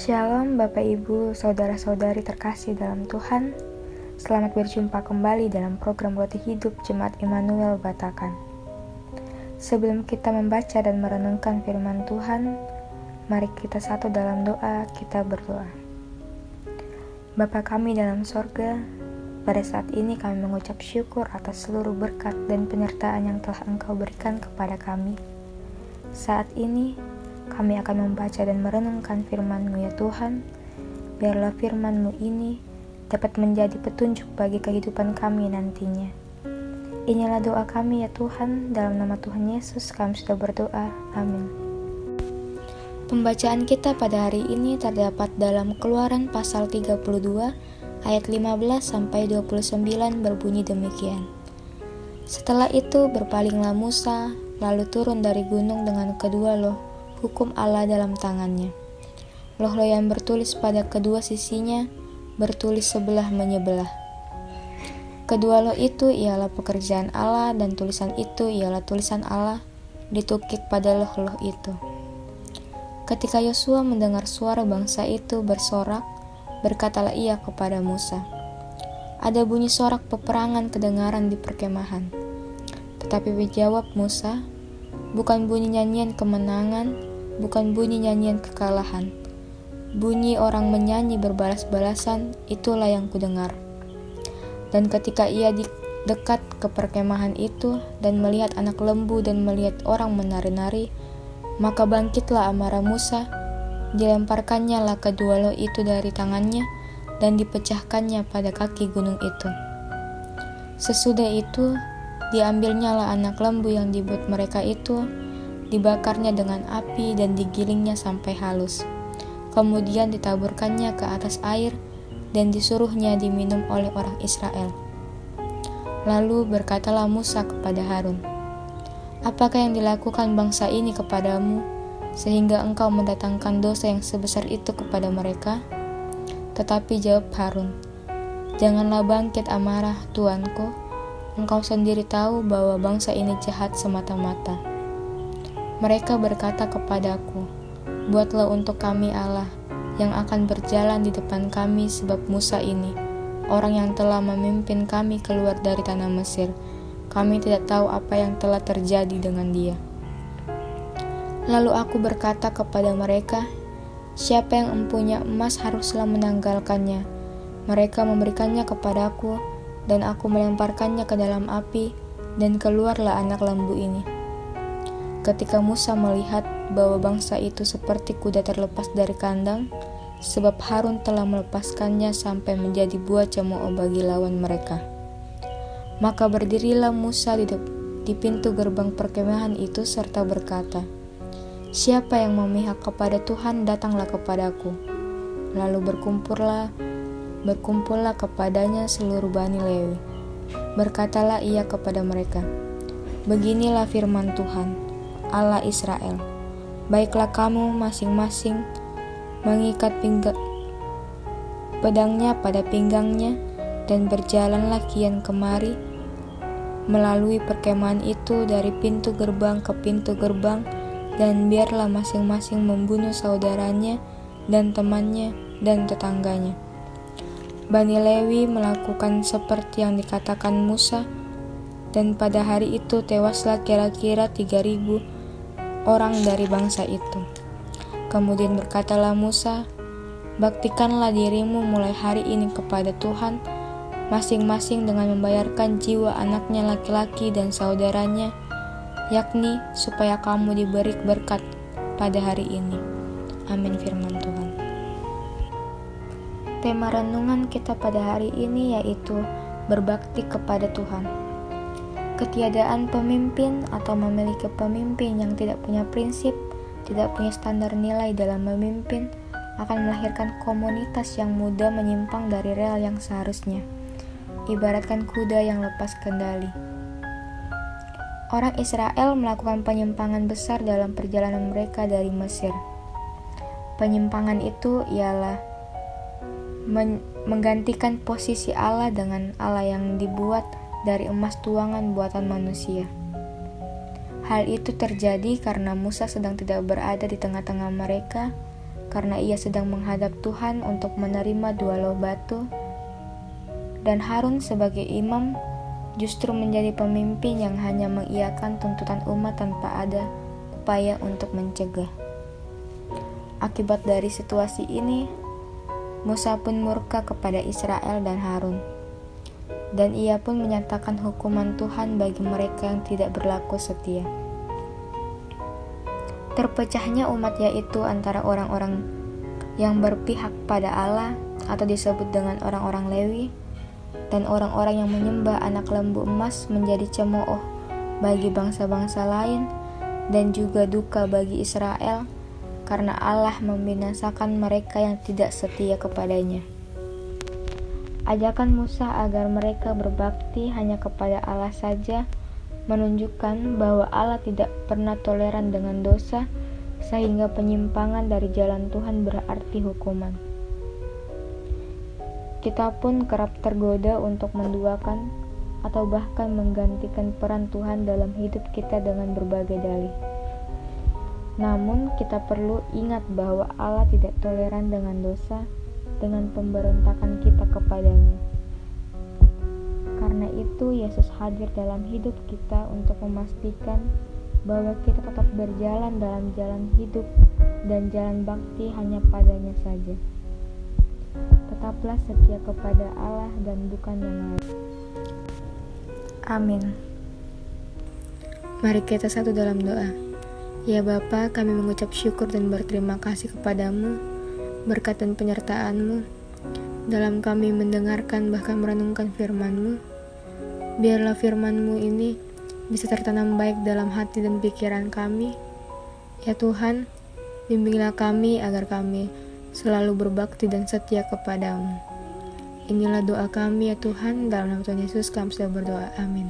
Shalom Bapak Ibu, Saudara-saudari terkasih dalam Tuhan. Selamat berjumpa kembali dalam program Roti Hidup Jemaat Immanuel Batakan. Sebelum kita membaca dan merenungkan firman Tuhan, mari kita satu dalam doa, kita berdoa. Bapa kami dalam sorga, pada saat ini kami mengucap syukur atas seluruh berkat dan penyertaan yang telah Engkau berikan kepada kami. Saat ini, kami akan membaca dan merenungkan firman-Mu ya Tuhan. Biarlah firman-Mu ini dapat menjadi petunjuk bagi kehidupan kami nantinya. Inilah doa kami ya Tuhan, dalam nama Tuhan Yesus kami sudah berdoa, amin. Pembacaan kita pada hari ini terdapat dalam Keluaran pasal 32 ayat 15-29 berbunyi demikian. Setelah itu berpalinglah Musa, lalu turun dari gunung dengan kedua loh hukum Allah dalam tangannya. Loh-loh yang bertulis pada kedua sisinya, bertulis sebelah menyebelah. Kedua loh itu ialah pekerjaan Allah dan tulisan itu ialah tulisan Allah ditukik pada loh-loh itu. Ketika Yosua mendengar suara bangsa itu bersorak, berkatalah ia kepada Musa, "Ada bunyi sorak peperangan kedengaran di perkemahan." Tetapi menjawab Musa, "Bukan bunyi nyanyian kemenangan, bukan bunyi nyanyian kekalahan. Bunyi orang menyanyi berbalas-balasan, itulah yang kudengar." Dan ketika ia dekat ke perkemahan itu dan melihat anak lembu dan melihat orang menari-nari, maka bangkitlah amarah Musa, dilemparkannya lah kedua loh itu dari tangannya dan dipecahkannya pada kaki gunung itu. Sesudah itu, diambilnya lah anak lembu yang dibuat mereka itu, dibakarnya dengan api dan digilingnya sampai halus. Kemudian ditaburkannya ke atas air dan disuruhnya diminum oleh orang Israel. Lalu berkatalah Musa kepada Harun, "Apakah yang dilakukan bangsa ini kepadamu, sehingga engkau mendatangkan dosa yang sebesar itu kepada mereka?" Tetapi jawab Harun, "Janganlah bangkit amarah, tuanku. Engkau sendiri tahu bahwa bangsa ini jahat semata-mata. Mereka berkata kepadaku, 'Buatlah untuk kami Allah yang akan berjalan di depan kami, sebab Musa ini, orang yang telah memimpin kami keluar dari tanah Mesir. Kami tidak tahu apa yang telah terjadi dengan dia.' Lalu aku berkata kepada mereka, 'Siapa yang mempunyai emas haruslah menanggalkannya.' Mereka memberikannya kepadaku, dan aku melemparkannya ke dalam api, dan keluarlah anak lembu ini." Ketika Musa melihat bahwa bangsa itu seperti kuda terlepas dari kandang, sebab Harun telah melepaskannya sampai menjadi buah cemooh bagi lawan mereka, maka berdirilah Musa di pintu gerbang perkemahan itu serta berkata, "Siapa yang memihak kepada Tuhan, datanglah kepadaku." Lalu berkumpullah kepadanya seluruh Bani Lewi. Berkatalah ia kepada mereka, "Beginilah firman Tuhan, Allah Israel. Baiklah kamu masing-masing mengikat pedangnya pada pinggangnya dan berjalanlah kian kemari melalui perkemahan itu dari pintu gerbang ke pintu gerbang, dan biarlah masing-masing membunuh saudaranya dan temannya dan tetangganya." Bani Lewi melakukan seperti yang dikatakan Musa, dan pada hari itu tewaslah kira-kira 3.000 orang dari bangsa itu. Kemudian berkatalah Musa, "Baktikanlah dirimu mulai hari ini kepada Tuhan, masing-masing dengan membayarkan jiwa anaknya laki-laki dan saudaranya, yakni supaya kamu diberi berkat pada hari ini." Amin firman Tuhan. Tema renungan kita pada hari ini yaitu berbakti kepada Tuhan. Ketiadaan pemimpin atau memiliki pemimpin yang tidak punya prinsip, tidak punya standar nilai dalam memimpin akan melahirkan komunitas yang mudah menyimpang dari rel yang seharusnya, ibaratkan kuda yang lepas kendali. Orang Israel melakukan penyimpangan besar dalam perjalanan mereka dari Mesir. Penyimpangan itu ialah menggantikan posisi Allah dengan Allah yang dibuat dari emas tuangan buatan manusia. Hal itu terjadi karena Musa sedang tidak berada di tengah-tengah mereka karena ia sedang menghadap Tuhan untuk menerima 2 loh batu, dan Harun sebagai imam justru menjadi pemimpin yang hanya mengiyakan tuntutan umat tanpa ada upaya untuk mencegah. Akibat dari situasi ini, Musa pun murka kepada Israel dan Harun, dan ia pun menyatakan hukuman Tuhan bagi mereka yang tidak berlaku setia. Terpecahnya umat, yaitu antara orang-orang yang berpihak pada Allah atau disebut dengan orang-orang Lewi, dan orang-orang yang menyembah anak lembu emas, menjadi cemooh bagi bangsa-bangsa lain, dan juga duka bagi Israel, karena Allah membinasakan mereka yang tidak setia kepadanya. Ajakan Musa agar mereka berbakti hanya kepada Allah saja menunjukkan bahwa Allah tidak pernah toleran dengan dosa, sehingga penyimpangan dari jalan Tuhan berarti hukuman. Kita pun kerap tergoda untuk menduakan atau bahkan menggantikan peran Tuhan dalam hidup kita dengan berbagai dalih. Namun kita perlu ingat bahwa Allah tidak toleran dengan dosa, dengan pemberontakan kita kepadanya. Karena itu Yesus hadir dalam hidup kita untuk memastikan bahwa kita tetap berjalan dalam jalan hidup dan jalan bakti hanya padanya saja. Tetaplah setia kepada Allah dan bukan yang lain. Amin. Mari kita satu dalam doa. Ya Bapa, kami mengucap syukur dan berterima kasih kepadamu berkat dan penyertaan-Mu dalam kami mendengarkan bahkan merenungkan firman-Mu. Biarlah firman-Mu ini bisa tertanam baik dalam hati dan pikiran kami. Ya Tuhan, bimbinglah kami agar kami selalu berbakti dan setia kepadamu. Inilah doa kami ya Tuhan, dalam nama Tuhan Yesus kami sudah berdoa. Amin.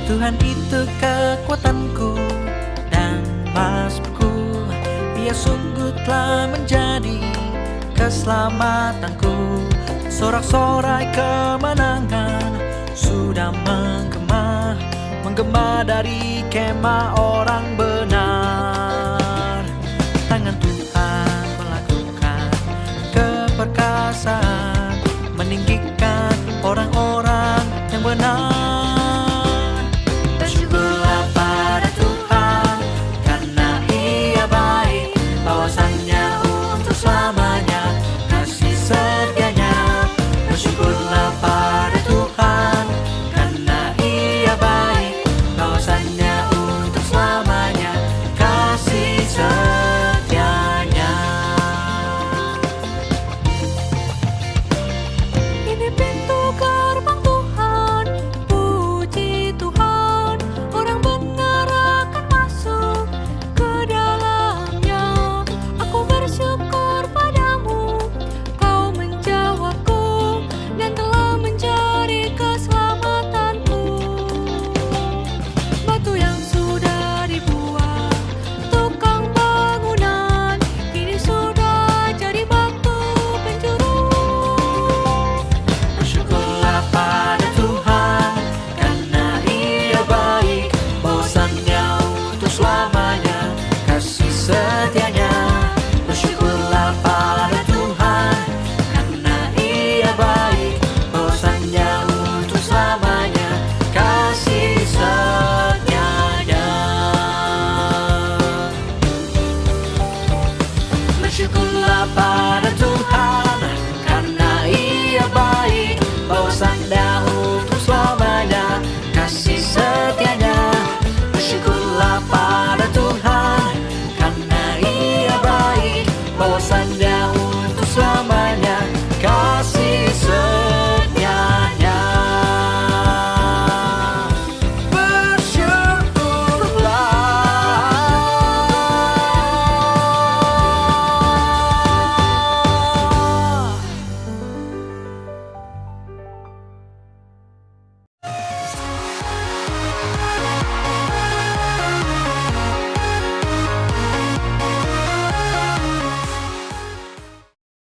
Tuhan itu kekuatanku dan masku, Dia sungguh telah menjadi keselamatanku. Sorak-sorai kemenangan sudah menggema dari kemah orang benar.